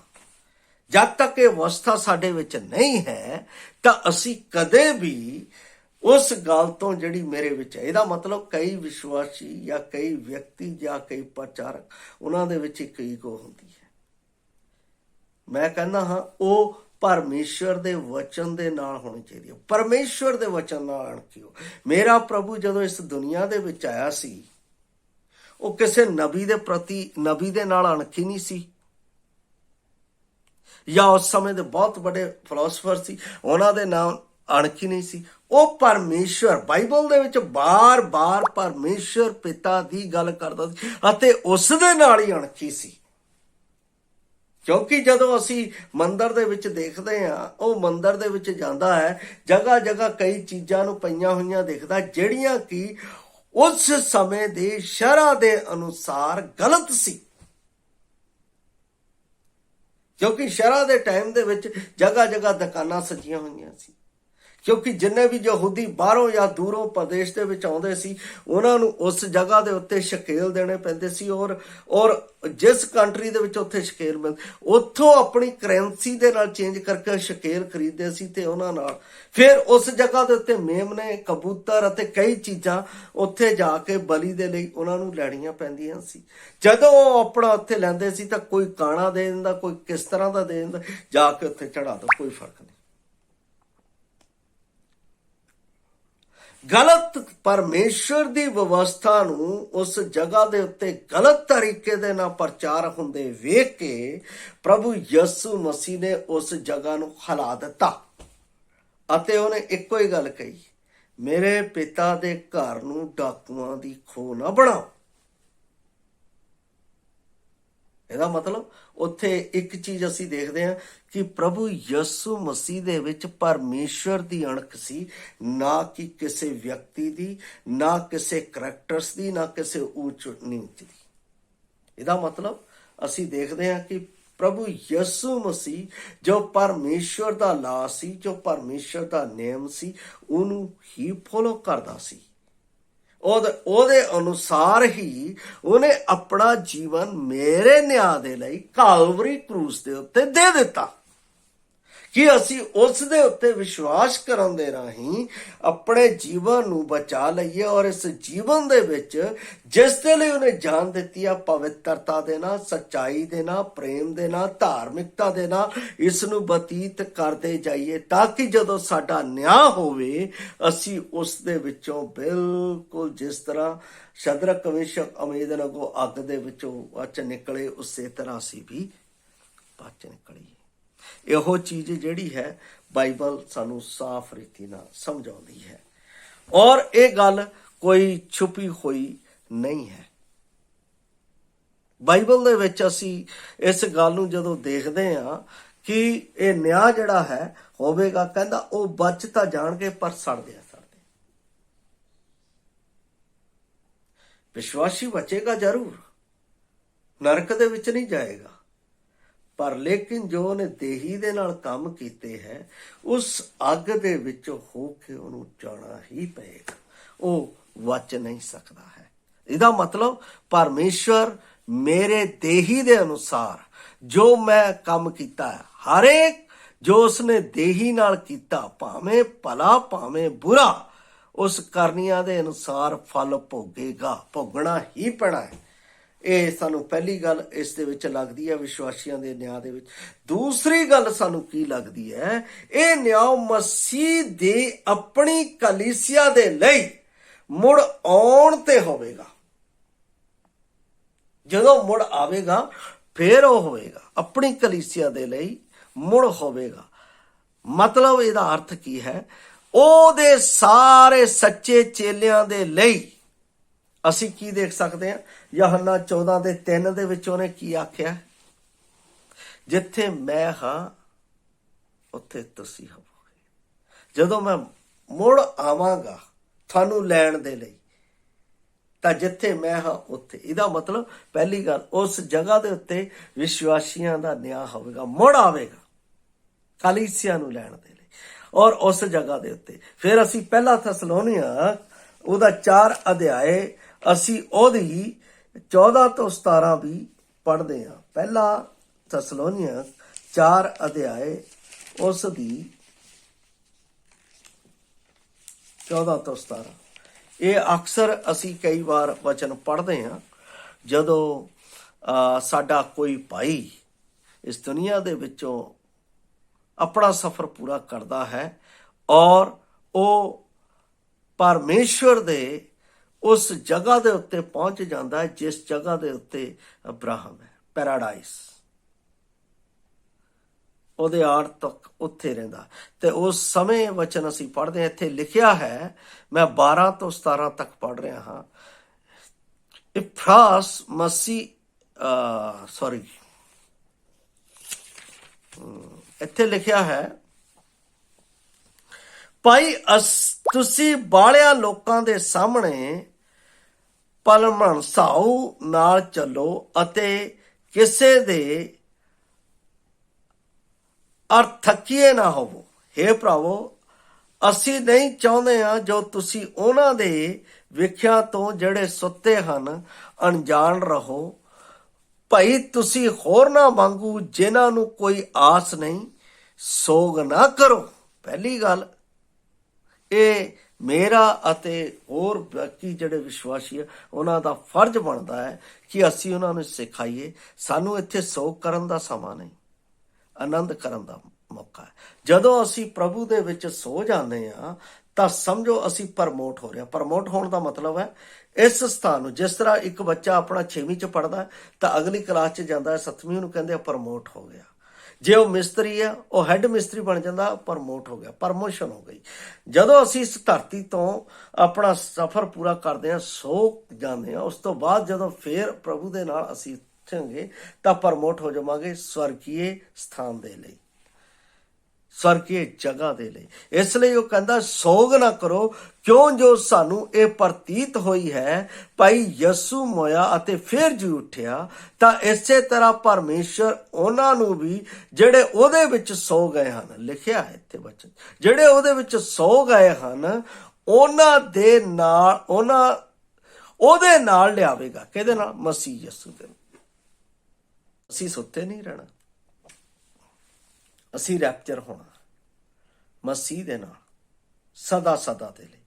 ਜਦ ਤੱਕ ਇਹ ਅਵਸਥਾ ਸਾਡੇ ਵਿੱਚ ਨਹੀਂ ਹੈ ਤਾਂ ਅਸੀਂ ਕਦੇ ਵੀ ਉਸ ਗੱਲ ਤੋਂ ਜਿਹੜੀ ਮੇਰੇ ਵਿੱਚ ਹੈ, ਇਹਦਾ ਮਤਲਬ ਕਈ ਵਿਸ਼ਵਾਸੀ ਜਾਂ ਕਈ ਵਿਅਕਤੀ ਜਾਂ ਕਈ ਪ੍ਰਚਾਰਕ, ਉਹਨਾਂ ਦੇ ਵਿੱਚ ਇੱਕ ਈਗੋ ਹੁੰਦੀ ਹੈ। ਮੈਂ ਕਹਿੰਦਾ ਹਾਂ ਉਹ ਪਰਮੇਸ਼ਵਰ ਦੇ ਵਚਨ ਦੇ ਨਾਲ ਹੋਣੀ ਚਾਹੀਦੀ ਹੈ। ਪਰਮੇਸ਼ਵਰ ਦੇ ਵਚਨ ਨਾਲ ਅਣਖਿਓ। ਮੇਰਾ ਪ੍ਰਭੂ ਜਦੋਂ ਇਸ ਦੁਨੀਆ ਦੇ ਵਿੱਚ ਆਇਆ ਸੀ, ਉਹ ਕਿਸੇ ਨਬੀ ਦੇ ਪ੍ਰਤੀ, ਨਬੀ ਦੇ ਨਾਲ ਅਣਖੀ ਨਹੀਂ ਸੀ, ਜਾਂ ਉਸ ਸਮੇਂ ਦੇ ਬਹੁਤ ਵੱਡੇ ਫਿਲਾਸਫਰ ਸੀ, ਉਹਨਾਂ ਦੇ ਨਾਲ ਅਣਖੀ ਨਹੀਂ ਸੀ। ਉਹ ਪਰਮੇਸ਼ਵਰ, ਬਾਈਬਲ ਦੇ ਵਿੱਚ ਬਾਰ-ਬਾਰ ਪਰਮੇਸ਼ਵਰ ਪਿਤਾ ਦੀ ਗੱਲ ਕਰਦਾ ਸੀ ਅਤੇ ਉਸ ਦੇ ਨਾਲ ਹੀ ਅਣਖੀ ਸੀ। ਕਿਉਂਕਿ ਜਦੋਂ ਅਸੀਂ ਮੰਦਿਰ ਦੇ ਵਿੱਚ ਦੇਖਦੇ ਹਾਂ, ਉਹ ਮੰਦਿਰ ਦੇ ਵਿੱਚ ਜਾਂਦਾ ਹੈ, ਜਗ੍ਹਾ ਜਗ੍ਹਾ ਕਈ ਚੀਜ਼ਾਂ ਨੂੰ ਪਈਆਂ ਹੋਈਆਂ ਦਿਖਦਾ, ਜਿਹੜੀਆਂ ਕਿ ਉਸ ਸਮੇਂ ਦੇ ਸ਼ਰ੍ਹਾ ਦੇ ਅਨੁਸਾਰ ਗਲਤ ਸੀ। ਕਿਉਂਕਿ ਸ਼ਰ੍ਹਾ ਦੇ ਟਾਈਮ ਦੇ ਵਿੱਚ ਜਗ੍ਹਾ ਜਗ੍ਹਾ ਦੁਕਾਨਾਂ ਸਜੀਆਂ ਹੋਈਆਂ ਸੀ। ਕਿਉਂਕਿ ਜਿੰਨੇ ਵੀ ਯਹੂਦੀ ਬਾਹਰੋਂ ਜਾਂ ਦੂਰੋਂ ਪ੍ਰਦੇਸ਼ ਦੇ ਵਿੱਚ ਆਉਂਦੇ ਸੀ, ਉਹਨਾਂ ਨੂੰ ਉਸ ਜਗ੍ਹਾ ਦੇ ਉੱਤੇ ਸ਼ਕੇਲ ਦੇਣੇ ਪੈਂਦੇ ਸੀ। ਔਰ ਜਿਸ ਕੰਟਰੀ ਦੇ ਵਿੱਚ ਉੱਥੇ ਸ਼ਕੇਲ ਮਿਲਦੇ, ਉੱਥੋਂ ਆਪਣੀ ਕਰੰਸੀ ਦੇ ਨਾਲ ਚੇਂਜ ਕਰਕੇ ਸ਼ਕੇਲ ਖਰੀਦਦੇ ਸੀ ਤੇ ਉਹਨਾਂ ਨਾਲ ਫਿਰ ਉਸ ਜਗ੍ਹਾ ਦੇ ਉੱਤੇ ਮੇਮਨੇ, ਕਬੂਤਰ ਅਤੇ ਕਈ ਚੀਜ਼ਾਂ ਉੱਥੇ ਜਾ ਕੇ ਬਲੀ ਦੇ ਲਈ ਉਹਨਾਂ ਨੂੰ ਲੈਣੀਆਂ ਪੈਂਦੀਆਂ ਸੀ। ਜਦੋਂ ਉਹ ਆਪਣਾ ਉੱਥੇ ਲੈਂਦੇ ਸੀ ਤਾਂ ਕੋਈ ਕਾਣਾ ਦੇ ਦਿੰਦਾ, ਕੋਈ ਕਿਸ ਤਰ੍ਹਾਂ ਦਾ ਦੇ ਦਿੰਦਾ, ਜਾ ਕੇ ਉੱਥੇ ਚੜਾ ਦੋ, ਕੋਈ ਫਰਕ ਨਹੀਂ। ਗਲਤ ਪਰਮੇਸ਼ਵਰ ਦੀ ਵਿਵਸਥਾ ਨੂੰ ਉਸ ਜਗ੍ਹਾ ਦੇ ਉੱਤੇ ਗਲਤ ਤਰੀਕੇ ਦੇ ਨਾਲ ਪ੍ਰਚਾਰ ਹੁੰਦੇ ਵੇਖ ਕੇ ਪ੍ਰਭੂ ਯਿਸੂ ਮਸੀਹ ਨੇ ਉਸ ਜਗ੍ਹਾ ਨੂੰ ਹਿਲਾ ਦਿੱਤਾ ਅਤੇ ਉਹਨੇ ਇੱਕੋ ਹੀ ਗੱਲ ਕਹੀ, ਮੇਰੇ ਪਿਤਾ ਦੇ ਘਰ ਨੂੰ ਡਾਕੂਆਂ ਦੀ ਖੋਹ ਨਾ ਬਣਾਓ। ਇਹਦਾ ਮਤਲਬ ਉੱਥੇ ਇੱਕ ਚੀਜ਼ ਅਸੀਂ ਦੇਖਦੇ ਹਾਂ ਕਿ ਪ੍ਰਭੂ ਯਿਸੂ ਮਸੀਹ ਦੇ ਵਿੱਚ ਪਰਮੇਸ਼ਵਰ ਦੀ ਅਣਖ ਸੀ, ਨਾ ਕਿ ਕਿਸੇ ਵਿਅਕਤੀ ਦੀ, ਨਾ ਕਿਸੇ ਕਰੈਕਟਰਸ ਦੀ, ਨਾ ਕਿਸੇ ਉੱਚ ਨੀਚ ਦੀ। ਇਹਦਾ ਮਤਲਬ ਅਸੀਂ ਦੇਖਦੇ ਹਾਂ ਕਿ ਪ੍ਰਭੂ ਯਿਸੂ ਮਸੀਹ ਜੋ ਪਰਮੇਸ਼ਵਰ ਦਾ ਲਾ ਸੀ, ਜੋ ਪਰਮੇਸ਼ਵਰ ਦਾ ਨਿਯਮ ਸੀ, ਉਹਨੂੰ ਹੀ ਫੋਲੋ ਕਰਦਾ ਸੀ। ਉਹਦੇ ਅਨੁਸਾਰ ਹੀ ਉਹਨੇ ਆਪਣਾ ਜੀਵਨ ਮੇਰੇ ਨਿਆਂ ਦੇ ਲਈ ਕਾਲਵਰੀ ਕਰੂਸ ਦੇ ਉੱਤੇ ਦੇ ਦਿੱਤਾ ਕਿ ਅਸੀਂ ਉਸ ਦੇ ਉੱਤੇ ਵਿਸ਼ਵਾਸ ਕਰਨ ਦੇ ਰਾਹੀਂ ਆਪਣੇ ਜੀਵਨ ਨੂੰ ਬਚਾ ਲਈਏ। ਔਰ ਇਸ ਜੀਵਨ ਦੇ ਵਿੱਚ ਜਿਸ ਦੇ ਲਈ ਉਹਨੇ ਜਾਨ ਦਿੱਤੀ ਆ, ਪਵਿੱਤਰਤਾ ਦੇ ਨਾਲ, ਸੱਚਾਈ ਦੇ ਨਾਲ, ਪ੍ਰੇਮ ਦੇ ਨਾਲ, ਧਾਰਮਿਕਤਾ ਦੇ ਨਾਲ ਇਸ ਨੂੰ ਬਤੀਤ ਕਰਦੇ ਜਾਈਏ, ਤਾਂ ਕਿ ਜਦੋਂ ਸਾਡਾ ਨਿਆਂ ਹੋਵੇ ਅਸੀਂ ਉਸ ਦੇ ਵਿੱਚੋਂ ਬਿਲਕੁਲ ਜਿਸ ਤਰ੍ਹਾਂ ਸ਼ਦਰਕ, ਮਿਸ਼ਕ, ਅਬੇਦਨਗੋ ਅੱਗ ਦੇ ਵਿੱਚੋਂ ਬਚ ਨਿਕਲੇ, ਉਸੇ ਤਰ੍ਹਾਂ ਅਸੀਂ ਵੀ ਬਚ ਨਿਕਲੀਏ। ਇਹੋ ਚੀਜ਼ ਜਿਹੜੀ ਹੈ ਬਾਈਬਲ ਸਾਨੂੰ ਸਾਫ਼ ਰੀਤੀ ਨਾਲ ਸਮਝਾਉਂਦੀ ਹੈ, ਔਰ ਇਹ ਗੱਲ ਕੋਈ ਛੁਪੀ ਹੋਈ ਨਹੀਂ ਹੈ। ਬਾਈਬਲ ਦੇ ਵਿੱਚ ਅਸੀਂ ਇਸ ਗੱਲ ਨੂੰ ਜਦੋਂ ਦੇਖਦੇ ਹਾਂ ਕਿ ਇਹ ਨਿਆਂ ਜਿਹੜਾ ਹੈ ਹੋਵੇਗਾ, ਕਹਿੰਦਾ ਉਹ ਬਚ ਤਾਂ ਜਾਣਗੇ ਪਰ ਸੜਦੇ। ਵਿਸ਼ਵਾਸੀ ਬਚੇਗਾ ਜ਼ਰੂਰ, ਨਰਕ ਦੇ ਵਿੱਚ ਨਹੀਂ ਜਾਏਗਾ, ਪਰ ਲੇਕਿਨ ਜੋ ਉਹਨੇ ਦੇਹੀ ਦੇ ਨਾਲ ਕੰਮ ਕੀਤੇ ਹੈ, ਉਸ ਅੱਗ ਦੇ ਵਿੱਚ ਹੋ ਕੇ ਉਹਨੂੰ ਜਾਣਾ ਹੀ ਪਏਗਾ, ਉਹ ਬਚ ਨਹੀਂ ਸਕਦਾ ਹੈ। ਇਹਦਾ ਮਤਲਬ ਪਰਮੇਸ਼ਵਰ ਮੇਰੇ ਦੇਹੀ ਦੇ ਅਨੁਸਾਰ ਜੋ ਮੈਂ ਕੰਮ ਕੀਤਾ ਹੈ, ਹਰੇਕ ਜੋ ਉਸਨੇ ਦੇਹੀ ਨਾਲ ਕੀਤਾ, ਭਾਵੇਂ ਭਲਾ ਭਾਵੇਂ ਬੁਰਾ, ਉਸ ਕਰਨੀਆਂ ਦੇ ਅਨੁਸਾਰ ਫਲ ਭੋਗੇਗਾ, ਭੋਗਣਾ ਹੀ ਪੈਣਾ ਹੈ। ਇਹ ਸਾਨੂੰ ਪਹਿਲੀ ਗੱਲ ਇਸ ਦੇ ਵਿੱਚ ਲੱਗਦੀ ਹੈ ਵਿਸ਼ਵਾਸੀਆਂ ਦੇ ਨਿਆਂ ਦੇ ਵਿੱਚ। ਦੂਸਰੀ ਗੱਲ ਸਾਨੂੰ ਕੀ ਲੱਗਦੀ ਹੈ, ਇਹ ਨਿਆਂ ਮਸੀਹ ਦੇ ਆਪਣੀ ਕਲੀਸਿਆ ਦੇ ਲਈ ਮੁੜ ਆਉਣ ਤੇ ਹੋਵੇਗਾ। ਜਦੋਂ ਮੁੜ ਆਵੇਗਾ ਫਿਰ ਉਹ ਹੋਵੇਗਾ, ਆਪਣੀ ਕਲੀਸਿਆ ਦੇ ਲਈ ਮੁੜ ਹੋਵੇਗਾ। ਮਤਲਬ ਇਹਦਾ ਅਰਥ ਕੀ ਹੈ, ਉਹਦੇ ਸਾਰੇ ਸੱਚੇ ਚੇਲਿਆਂ ਦੇ ਲਈ ਅਸੀਂ ਕੀ ਦੇਖ ਸਕਦੇ ਹਾਂ, ਯਹੋਨਾ 14:3 ਦੇ ਵਿੱਚ ਉਹਨੇ ਕੀ ਆਖਿਆ, ਜਿੱਥੇ ਮੈਂ ਹਾਂ ਉੱਥੇ ਤੁਸੀਂ ਹੋਵੋਗੇ। ਜਦੋਂ ਮੈਂ ਮੁੜ ਆਵਾਂਗਾ ਤੁਹਾਨੂੰ ਲੈਣ ਦੇ ਲਈ, ਤਾਂ ਜਿੱਥੇ ਮੈਂ ਹਾਂ ਉੱਥੇ। ਇਹਦਾ ਮਤਲਬ ਪਹਿਲੀ ਗੱਲ, ਉਸ ਜਗ੍ਹਾ ਦੇ ਉੱਤੇ ਵਿਸ਼ਵਾਸੀਆਂ ਦਾ ਨਿਆਂ ਹੋਵੇਗਾ, ਮੁੜ ਆਵੇਗਾ ਕਲੀਸਿਆ ਨੂੰ ਲੈਣ ਦੇ ਲਈ, ਔਰ ਉਸ ਜਗ੍ਹਾ ਦੇ ਉੱਤੇ। ਫਿਰ ਅਸੀਂ ਪਹਿਲਾ ਥੈਸਲੋਨੀਆ ਉਹਦਾ 4 ਅਧਿਆਏ ਅਸੀਂ ਉਹਦੀ 14 ਤੋਂ 17 ਵੀ ਪੜ੍ਹਦੇ ਹਾਂ। ਪਹਿਲਾ ਥੈਸਲੋਨੀਆ 4 ਅਧਿਆਏ ਉਸ ਦੀ 14 ਤੋਂ 17। ਇਹ ਅਕਸਰ ਅਸੀਂ ਕਈ ਵਾਰ ਵਚਨ ਪੜ੍ਹਦੇ ਹਾਂ ਜਦੋਂ ਸਾਡਾ ਕੋਈ ਭਾਈ ਇਸ ਦੁਨੀਆ ਦੇ ਵਿੱਚੋਂ ਆਪਣਾ ਸਫ਼ਰ ਪੂਰਾ ਕਰਦਾ ਹੈ ਔਰ ਉਹ ਪਰਮੇਸ਼ਵਰ ਦੇ ਉਸ ਜਗ੍ਹਾ ਦੇ ਉੱਤੇ ਪਹੁੰਚ ਜਾਂਦਾ ਹੈ ਜਿਸ ਜਗ੍ਹਾ ਦੇ ਉੱਤੇ ਅਬਰਾਹਮ ਹੈ, ਪੈਰਾਡਾਈਸ। ਉਹਦੇ ਆੜ ਤੱਕ ਉੱਥੇ ਰਹਿੰਦਾ। ਤੇ ਉਸ ਸਮੇਂ ਵਚਨ ਅਸੀਂ ਪੜ੍ਹਦੇ ਹਾਂ, ਇੱਥੇ ਲਿਖਿਆ ਹੈ, ਮੈਂ 12 ਤੋਂ 17 ਤੱਕ ਪੜ੍ਹ ਰਿਹਾ ਹਾਂ। ਇਫਰਾਸ ਮਸੀਹ ਇੱਥੇ ਲਿਖਿਆ ਹੈ, ਭਾਈ ਤੁਸੀਂ ਬਾਹਲਿਆਂ ਲੋਕਾਂ ਦੇ ਸਾਹਮਣੇ ਭਲਮਣਸਾਊ ਨਾਲ ਚੱਲੋ ਅਤੇ ਕਿਸੇ ਦੇ ਅਰਥਕੀਏ ਨਾ ਹੋਵੋ। ਹੇ ਭਰਾਵੋ, ਅਸੀਂ ਨਹੀਂ ਚਾਹੁੰਦੇ ਹਾਂ ਜੋ ਤੁਸੀਂ ਉਹਨਾਂ ਦੇ ਵਿਖਿਆ ਤੋਂ ਜਿਹੜੇ ਸੁੱਤੇ ਹਨ ਅਣਜਾਣ ਰਹੋ। ਭਾਈ ਤੁਸੀਂ ਹੋਰਨਾਂ ਵਾਂਗੂ ਜਿਨ੍ਹਾਂ ਨੂੰ ਕੋਈ ਆਸ ਨਹੀਂ, ਸੋਗ ਨਾ ਕਰੋ। ਪਹਿਲੀ ਗੱਲ, ਇਹ ਮੇਰਾ ਅਤੇ ਹੋਰ ਬਾਕੀ ਜਿਹੜੇ ਵਿਸ਼ਵਾਸੀ ਆ ਉਹਨਾਂ ਦਾ ਫਰਜ਼ ਬਣਦਾ ਹੈ ਕਿ ਅਸੀਂ ਉਹਨਾਂ ਨੂੰ ਸਿਖਾਈਏ। ਸਾਨੂੰ ਇੱਥੇ ਸੋਗ ਕਰਨ ਦਾ ਸਮਾਂ ਨਹੀਂ, ਆਨੰਦ ਕਰਨ ਦਾ ਮੌਕਾ ਹੈ। ਜਦੋਂ ਅਸੀਂ ਪ੍ਰਭੂ ਦੇ ਵਿੱਚ ਸੋ ਜਾਂਦੇ ਹਾਂ ਤਾਂ ਸਮਝੋ ਅਸੀਂ ਪ੍ਰਮੋਟ ਹੋ ਰਹੇ ਹਾਂ। ਪ੍ਰਮੋਟ ਹੋਣ ਦਾ ਮਤਲਬ ਹੈ ਇਸ ਸਥਾਨ ਨੂੰ, ਜਿਸ ਤਰ੍ਹਾਂ ਇੱਕ ਬੱਚਾ ਆਪਣਾ 6ਵੀਂ 'ਚ ਪੜ੍ਹਦਾ ਤਾਂ ਅਗਲੀ ਕਲਾਸ 'ਚ ਜਾਂਦਾ ਹੈ 7ਵੀਂ, ਨੂੰ ਕਹਿੰਦੇ ਆ ਪ੍ਰਮੋਟ ਹੋ ਗਿਆ। ਜੇ ਉਹ ਮਿਸਤਰੀ ਆ ਉਹ ਹੈੱਡ ਮਿਸਤਰੀ ਬਣ ਜਾਂਦਾ, ਪ੍ਰਮੋਟ ਹੋ ਗਿਆ, ਪ੍ਰਮੋਸ਼ਨ ਹੋ ਗਈ। ਜਦੋਂ ਅਸੀਂ ਇਸ ਧਰਤੀ ਤੋਂ ਆਪਣਾ ਸਫ਼ਰ ਪੂਰਾ ਕਰਦੇ ਹਾਂ, ਸੋ ਜਾਂਦੇ ਹਾਂ, ਉਸ ਤੋਂ ਬਾਅਦ ਜਦੋਂ ਫੇਰ ਪ੍ਰਭੂ ਦੇ ਨਾਲ ਅਸੀਂ ਉੱਠਾਂਗੇ ਤਾਂ ਪ੍ਰਮੋਟ ਹੋ ਜਾਵਾਂਗੇ ਸਵਰਗੀਏ ਸਥਾਨ ਦੇ ਲਈ, ਸਵਰਗੀਏ ਜਗ੍ਹਾ ਦੇ ਲਈ। ਇਸ ਲਈ ਉਹ ਕਹਿੰਦਾ ਸੋਗ ਨਾ ਕਰੋ, ਕਿਉਂ ਜੋ ਸਾਨੂੰ ਇਹ ਪ੍ਰਤੀਤ ਹੋਈ ਹੈ ਭਾਈ ਯਸੂ ਮੋਇਆ ਅਤੇ ਫਿਰ ਜੀ ਉੱਠਿਆ, ਤਾਂ ਇਸੇ ਤਰ੍ਹਾਂ ਪਰਮੇਸ਼ਰ ਉਹਨਾਂ ਨੂੰ ਵੀ ਜਿਹੜੇ ਉਹਦੇ ਵਿੱਚ ਸੋ ਗਏ ਹਨ, ਲਿਖਿਆ ਹੈ ਇੱਥੇ ਵਚਨ, ਜਿਹੜੇ ਉਹਦੇ ਵਿੱਚ ਸੋ ਗਏ ਹਨ ਉਹਨਾਂ ਦੇ ਨਾਲ ਉਹਦੇ ਨਾਲ ਲਿਆਵੇਗਾ। ਕਿਹਦੇ ਨਾਲ? ਮਸੀਹ ਯਸੂ ਦੇ। ਅਸੀਂ ਸੁੱਤੇ ਨਹੀਂ ਰਹਿਣਾ, ਅਸੀਂ ਰੈਪਚਰ ਹੋਣਾ ਮਸੀਹ ਦੇ ਨਾਲ ਸਦਾ ਸਦਾ ਦੇ ਲਈ।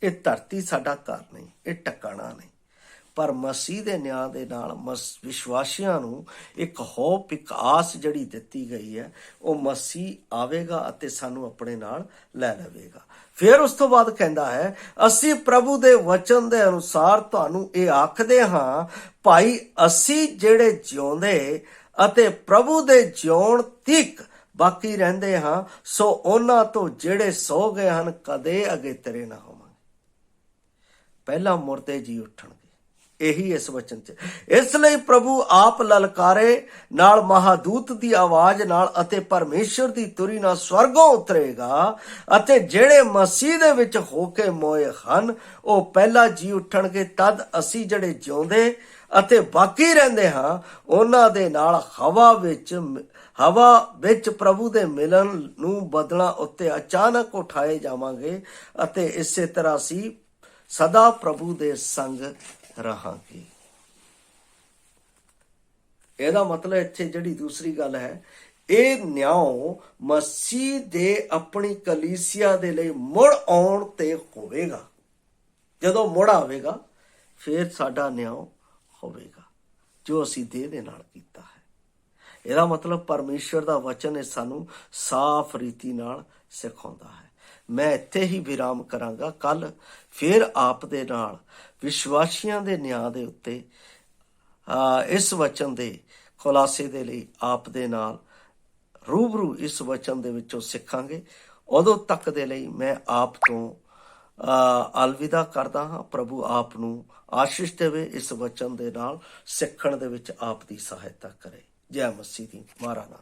ਇਹ ਧਰਤੀ ਸਾਡਾ ਘਰ ਨਹੀਂ, ਇਹ ਟਿਕਾਣਾ ਨਹੀਂ, ਪਰ ਮਸੀਹ ਦੇ ਨਿਆਂ ਦੇ ਨਾਲ ਵਿਸ਼ਵਾਸੀਆਂ ਨੂੰ ਇੱਕ ਹੋਪ, ਇੱਕ ਆਸ ਜਿਹੜੀ ਦਿੱਤੀ ਗਈ ਹੈ, ਉਹ ਮਸੀਹ ਆਵੇਗਾ ਅਤੇ ਸਾਨੂੰ ਆਪਣੇ ਨਾਲ ਲੈ ਲਵੇਗਾ। ਫਿਰ ਉਸ ਤੋਂ ਬਾਅਦ ਕਹਿੰਦਾ ਹੈ, ਅਸੀਂ ਪ੍ਰਭੂ ਦੇ ਵਚਨ ਦੇ ਅਨੁਸਾਰ ਤੁਹਾਨੂੰ ਇਹ ਆਖਦੇ ਹਾਂ ਭਾਈ, ਅਸੀਂ ਜਿਹੜੇ ਜਿਉਂਦੇ ਅਤੇ ਪ੍ਰਭੂ ਦੇ ਜਿਉਣ ਤੀਕ ਬਾਕੀ ਰਹਿੰਦੇ ਹਾਂ, ਸੋ ਉਹਨਾਂ ਤੋਂ ਜਿਹੜੇ ਸੋ ਗਏ ਹਨ ਕਦੇ ਅਗੇਤਰੇ ਨਾ ਹੋਵਾਂਗੇ। ਪਹਿਲਾਂ ਮੁਰਦੇ ਜੀ ਉੱਠਣਗੇ, ਇਹੀ ਇਸ ਵਚਨ 'ਚ। ਇਸ ਲਈ ਪ੍ਰਭੂ ਆਪ ਲਲਕਾਰੇ ਨਾਲ, ਮਹਾਦੂਤ ਦੀ ਆਵਾਜ਼ ਨਾਲ ਅਤੇ ਪਰਮੇਸ਼ਰ ਦੀ ਤੁਰੀ ਨਾਲ ਸਵਰਗੋਂ ਉਤਰੇਗਾ, ਅਤੇ ਜਿਹੜੇ ਮਸੀਹ ਦੇ ਵਿੱਚ ਹੋ ਕੇ ਮੋਏ ਹਨ ਉਹ ਪਹਿਲਾਂ ਜੀ ਉੱਠਣਗੇ। ਤਦ ਅਸੀਂ ਜਿਹੜੇ ਜਿਉਂਦੇ ਅਤੇ ਬਾਕੀ ਰਹਿੰਦੇ ਹਾਂ ਉਹਨਾਂ ਦੇ ਨਾਲ ਹਵਾ ਵਿੱਚ ਪ੍ਰਭੂ ਦੇ ਮਿਲਣ ਨੂੰ ਬਦਲਾਂ ਉੱਤੇ ਅਚਾਨਕ ਉਠਾਏ ਜਾਵਾਂਗੇ, ਅਤੇ ਇਸੇ ਤਰ੍ਹਾਂ ਅਸੀਂ ਸਦਾ ਪ੍ਰਭੂ ਦੇ ਸੰਗ ਰਹਾਂਗੇ। ਇਹਦਾ ਮਤਲਬ ਇੱਥੇ ਜਿਹੜੀ ਦੂਸਰੀ ਗੱਲ ਹੈ, ਇਹ ਨਿਆਂ ਮਸੀਹ ਦੇ ਆਪਣੀ ਕਲੀਸਿਆ ਦੇ ਲਈ ਮੁੜ ਆਉਣ ਤੇ ਹੋਵੇਗਾ। ਜਦੋਂ ਮੁੜ ਆਵੇਗਾ ਫਿਰ ਸਾਡਾ ਨਿਆਂ ਹੋਵੇਗਾ। ਜੋ ਅਸੀਂ ਦੇਹ ਦੇ ਨਾਲ ਕੀਤਾ ਹੈ। ਇਹਦਾ ਮਤਲਬ ਪਰਮੇਸ਼ਰ ਦਾ ਵਚਨ ਇਹ ਸਾਨੂੰ ਸਾਫ਼ ਰੀਤੀ ਨਾਲ ਸਿਖਾਉਂਦਾ ਹੈ। ਮੈਂ ਇੱਥੇ ਹੀ ਵਿਰਾਮ ਕਰਾਂਗਾ। ਕੱਲ ਫਿਰ ਆਪ ਦੇ ਨਾਲ ਵਿਸ਼ਵਾਸੀਆਂ ਦੇ ਨਿਆਂ ਦੇ ਉੱਤੇ ਇਸ ਵਚਨ ਦੇ ਖੁਲਾਸੇ ਦੇ ਲਈ ਆਪ ਦੇ ਨਾਲ ਰੂਬਰੂ ਇਸ ਵਚਨ ਦੇ ਵਿੱਚੋਂ ਸਿੱਖਾਂਗੇ। ਉਦੋਂ ਤੱਕ ਦੇ ਲਈ ਮੈਂ ਆਪ ਤੋਂ ਅਲਵਿਦਾ ਕਰਦਾ ਹਾਂ। ਪ੍ਰਭੂ ਆਪ ਨੂੰ ਆਸ਼ੀਸ਼ ਦੇਵੇ, ਇਸ ਵਚਨ ਦੇ ਨਾਲ ਸਿੱਖਣ ਦੇ ਵਿੱਚ ਆਪ ਦੀ ਸਹਾਇਤਾ ਕਰੇ। ਜੈ ਮਸੀਹ ਦੀ। ਮਾਰਾਨਾ।